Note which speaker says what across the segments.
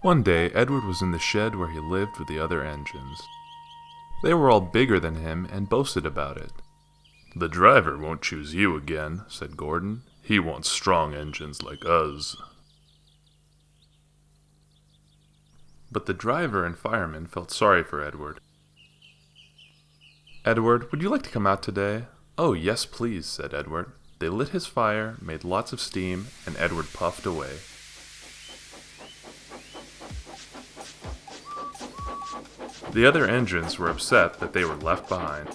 Speaker 1: One day, Edward was in the shed where he lived with the other engines. They were all bigger than him and boasted about it. "The driver won't choose you again," said Gordon. "He wants strong engines like us." But the driver and fireman felt sorry for Edward. "Edward, would you like to come out today?" "Oh, yes, please," said Edward. They lit his fire, made lots of steam, and Edward puffed away. The other engines were upset that they were left behind.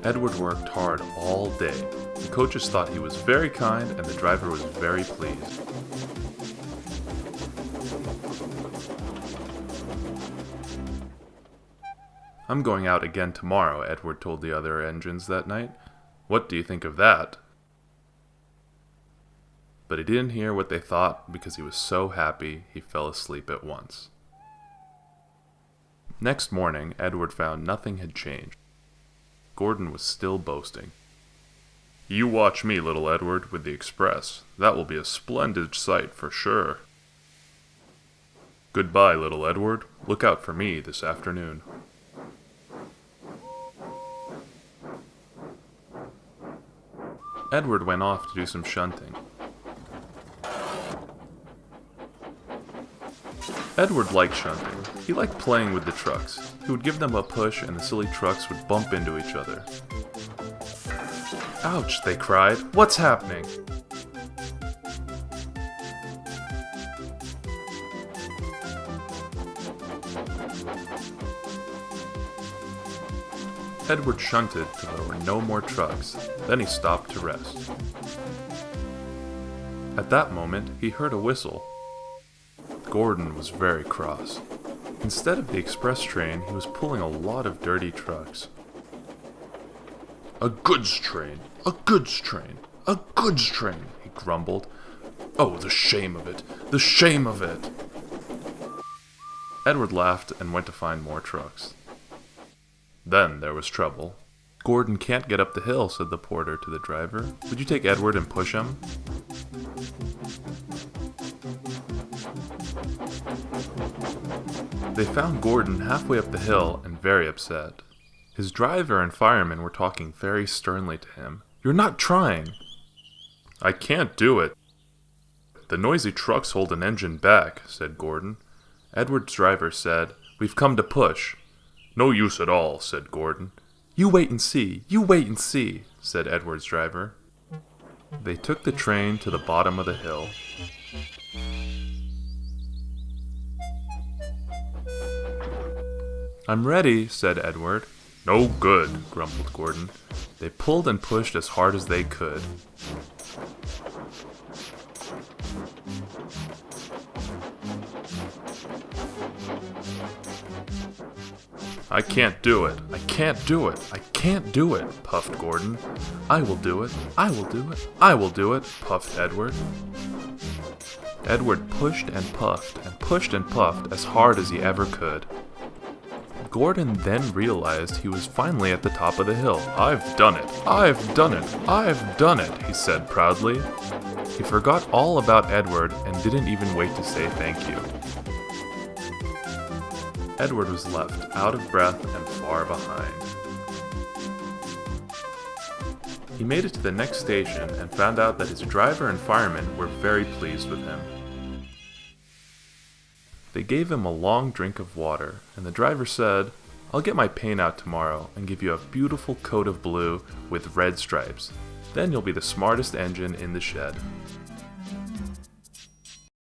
Speaker 1: Edward worked hard all day. The coaches thought he was very kind and the driver was very pleased. "I'm going out again tomorrow," Edward told the other engines that night. "What do you think of that?" But he didn't hear what they thought because he was so happy he fell asleep at once. Next morning, Edward found nothing had changed. Gordon was still boasting. "You watch me, little Edward, with the express. That will be a splendid sight for sure." "Goodbye, little Edward. Look out for me this afternoon." Edward went off to do some shunting. Edward liked shunting. He liked playing with the trucks. He would give them a push and the silly trucks would bump into each other. "Ouch," they cried. "What's happening?" Edward shunted till there were no more trucks. Then he stopped to rest. At that moment, he heard a whistle. Gordon was very cross. Instead of the express train, he was pulling a lot of dirty trucks. "A goods train! A goods train! A goods train!" he grumbled. "Oh, the shame of it! The shame of it!" Edward laughed and went to find more trucks. Then there was trouble. "Gordon can't get up the hill," said the porter to the driver. "Would you take Edward and push him?" They found Gordon halfway up the hill and very upset. His driver and fireman were talking very sternly to him. "You're not trying." "I can't do it. The noisy trucks hold an engine back," said Gordon. Edward's driver said, "We've come to push." "No use at all," said Gordon. "You wait and see, you wait and see," said Edward's driver. They took the train to the bottom of the hill. "I'm ready," said Edward. "No good," grumbled Gordon. They pulled and pushed as hard as they could. "I can't do it, I can't do it, I can't do it," puffed Gordon. "I will do it, I will do it, I will do it," puffed Edward. Edward pushed and pushed and puffed as hard as he ever could. Gordon then realized he was finally at the top of the hill. "I've done it! I've done it! I've done it!" he said proudly. He forgot all about Edward and didn't even wait to say thank you. Edward was left out of breath and far behind. He made it to the next station and found out that his driver and fireman were very pleased with him. They gave him a long drink of water, and the driver said, "I'll get my paint out tomorrow and give you a beautiful coat of blue with red stripes. Then you'll be the smartest engine in the shed."